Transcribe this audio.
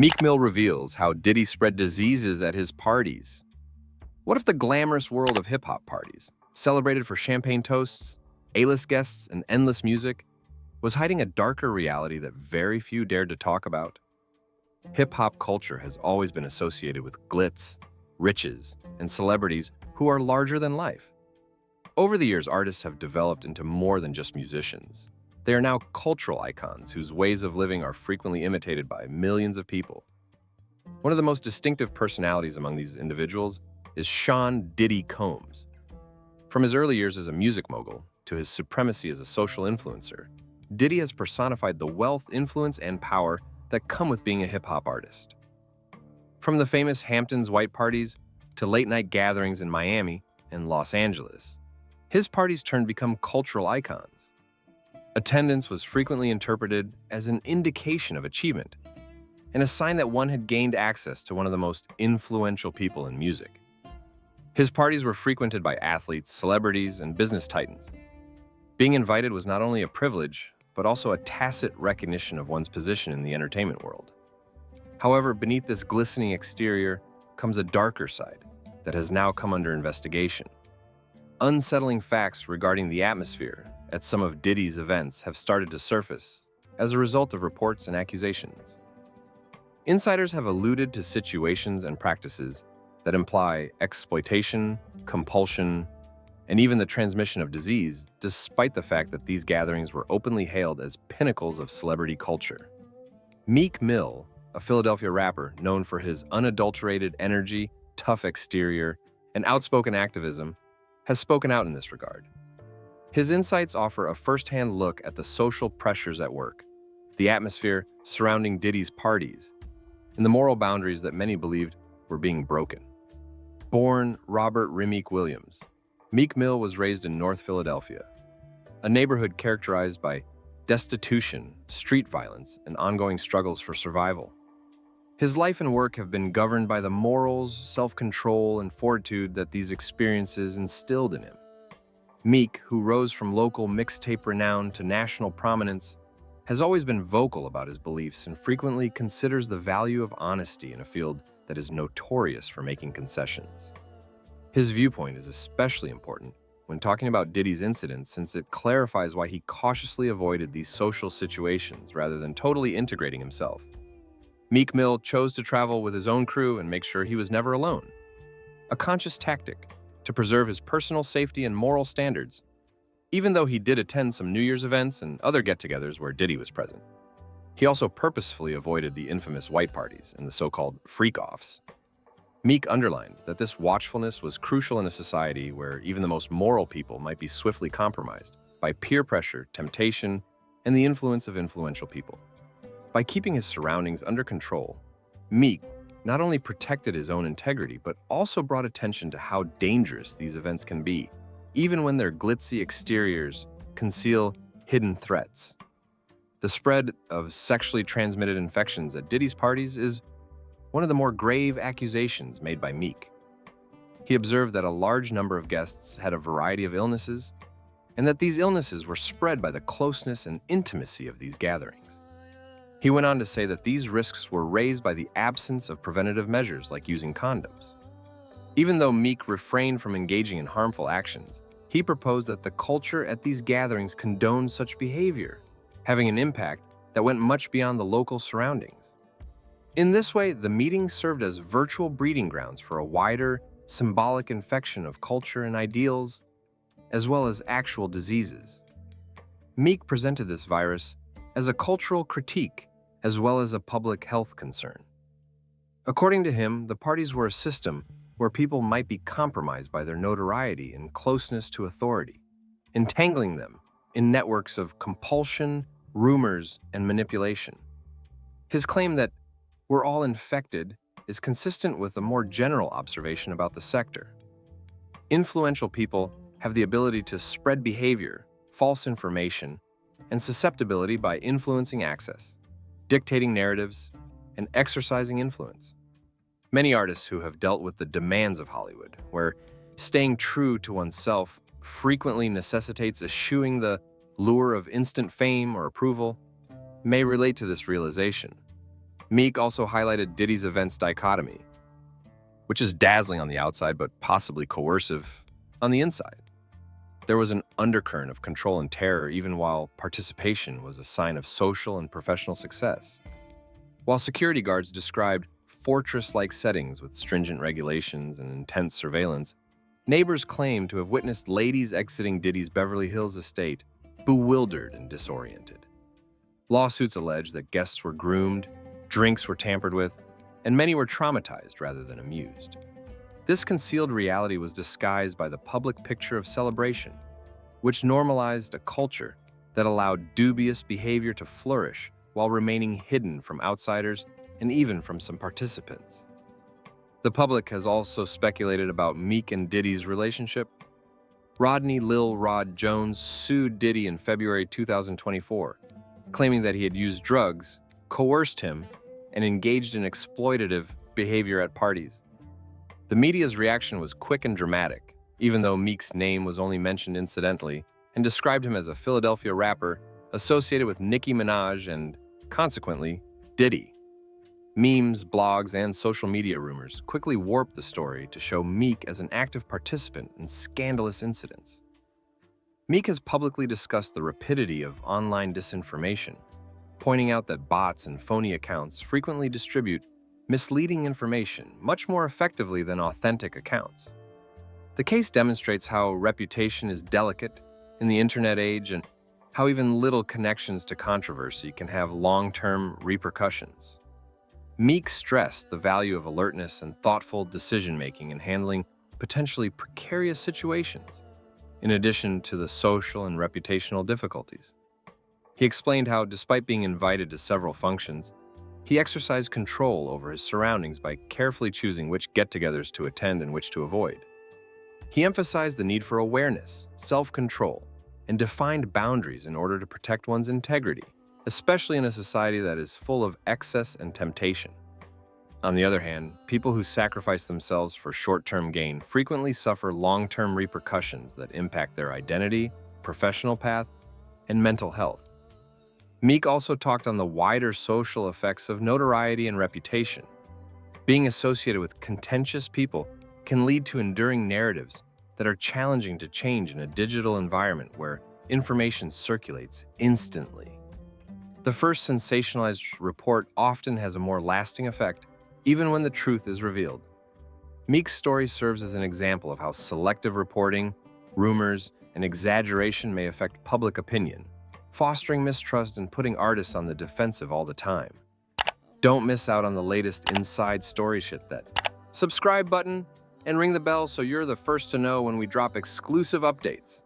Meek Mill reveals how Diddy spread diseases at his parties. What if the glamorous world of hip-hop parties, celebrated for champagne toasts, A-list guests, and endless music, was hiding a darker reality that very few dared to talk about? Hip-hop culture has always been associated with glitz, riches, and celebrities who are larger than life. Over the years, artists have developed into more than just musicians. They are now cultural icons whose ways of living are frequently imitated by millions of people. One of the most distinctive personalities among these individuals is Sean Diddy Combs. From his early years as a music mogul to his supremacy as a social influencer, Diddy has personified the wealth, influence, and power that come with being a hip-hop artist. From the famous Hamptons white parties to late-night gatherings in Miami and Los Angeles, his parties turned to become cultural icons. Attendance was frequently interpreted as an indication of achievement and a sign that one had gained access to one of the most influential people in music. His parties were frequented by athletes, celebrities, and business titans. Being invited was not only a privilege, but also a tacit recognition of one's position in the entertainment world. However, beneath this glistening exterior comes a darker side that has now come under investigation. Unsettling facts regarding the atmosphere at some of Diddy's events have started to surface as a result of reports and accusations. Insiders have alluded to situations and practices that imply exploitation, compulsion, and even the transmission of disease, despite the fact that these gatherings were openly hailed as pinnacles of celebrity culture. Meek Mill, a Philadelphia rapper known for his unadulterated energy, tough exterior, and outspoken activism, has spoken out in this regard. His insights offer a first-hand look at the social pressures at work, the atmosphere surrounding Diddy's parties, and the moral boundaries that many believed were being broken. Born Robert Remick Williams, Meek Mill was raised in North Philadelphia, a neighborhood characterized by destitution, street violence, and ongoing struggles for survival. His life and work have been governed by the morals, self-control, and fortitude that these experiences instilled in him. Meek, who rose from local mixtape renown to national prominence, has always been vocal about his beliefs and frequently considers the value of honesty in a field that is notorious for making concessions. His viewpoint is especially important when talking about Diddy's incidents, since it clarifies why he cautiously avoided these social situations rather than totally integrating himself. Meek Mill chose to travel with his own crew and make sure he was never alone, a conscious tactic to preserve his personal safety and moral standards, even though he did attend some New Year's events and other get-togethers where Diddy was present. He also purposefully avoided the infamous white parties and the so-called freak-offs. Meek underlined that this watchfulness was crucial in a society where even the most moral people might be swiftly compromised by peer pressure, temptation, and the influence of influential people. By keeping his surroundings under control, Meek not only protected his own integrity, but also brought attention to how dangerous these events can be, even when their glitzy exteriors conceal hidden threats. The spread of sexually transmitted infections at Diddy's parties is one of the more grave accusations made by Meek. He observed that a large number of guests had a variety of illnesses, and that these illnesses were spread by the closeness and intimacy of these gatherings. He went on to say that these risks were raised by the absence of preventative measures like using condoms. Even though Meek refrained from engaging in harmful actions, he proposed that the culture at these gatherings condoned such behavior, having an impact that went much beyond the local surroundings. In this way, the meetings served as virtual breeding grounds for a wider, symbolic infection of culture and ideals, as well as actual diseases. Meek presented this virus as a cultural critique as well as a public health concern. According to him, the parties were a system where people might be compromised by their notoriety and closeness to authority, entangling them in networks of compulsion, rumors, and manipulation. His claim that we're all infected is consistent with a more general observation about the sector. Influential people have the ability to spread behavior, false information, and susceptibility by influencing access, dictating narratives, and exercising influence. Many artists who have dealt with the demands of Hollywood, where staying true to oneself frequently necessitates eschewing the lure of instant fame or approval, may relate to this realization. Meek also highlighted Diddy's events dichotomy, which is dazzling on the outside but possibly coercive on the inside. There was an undercurrent of control and terror even while participation was a sign of social and professional success. While security guards described fortress-like settings with stringent regulations and intense surveillance, neighbors claimed to have witnessed ladies exiting Diddy's Beverly Hills estate, bewildered and disoriented. Lawsuits allege that guests were groomed, drinks were tampered with, and many were traumatized rather than amused. This concealed reality was disguised by the public picture of celebration, which normalized a culture that allowed dubious behavior to flourish while remaining hidden from outsiders and even from some participants. The public has also speculated about Meek and Diddy's relationship. Rodney Lil Rod Jones sued Diddy in February 2024, claiming that he had used drugs, coerced him, and engaged in exploitative behavior at parties. The media's reaction was quick and dramatic, even though Meek's name was only mentioned incidentally, and described him as a Philadelphia rapper associated with Nicki Minaj and, consequently, Diddy. Memes, blogs, and social media rumors quickly warped the story to show Meek as an active participant in scandalous incidents. Meek has publicly discussed the rapidity of online disinformation, pointing out that bots and phony accounts frequently distribute misleading information much more effectively than authentic accounts. The case demonstrates how reputation is delicate in the internet age and how even little connections to controversy can have long-term repercussions. Meek stressed the value of alertness and thoughtful decision-making in handling potentially precarious situations, in addition to the social and reputational difficulties. He explained how, despite being invited to several functions, he exercised control over his surroundings by carefully choosing which get-togethers to attend and which to avoid. He emphasized the need for awareness, self-control, and defined boundaries in order to protect one's integrity, especially in a society that is full of excess and temptation. On the other hand, people who sacrifice themselves for short-term gain frequently suffer long-term repercussions that impact their identity, professional path, and mental health. Meek also talked on the wider social effects of notoriety and reputation. Being associated with contentious people can lead to enduring narratives that are challenging to change in a digital environment where information circulates instantly. The first sensationalized report often has a more lasting effect, even when the truth is revealed. Meek's story serves as an example of how selective reporting, rumors, and exaggeration may affect public opinion, fostering mistrust and putting artists on the defensive all the time. Don't miss out on the latest inside story shit. That subscribe button and ring the bell so you're the first to know when we drop exclusive updates.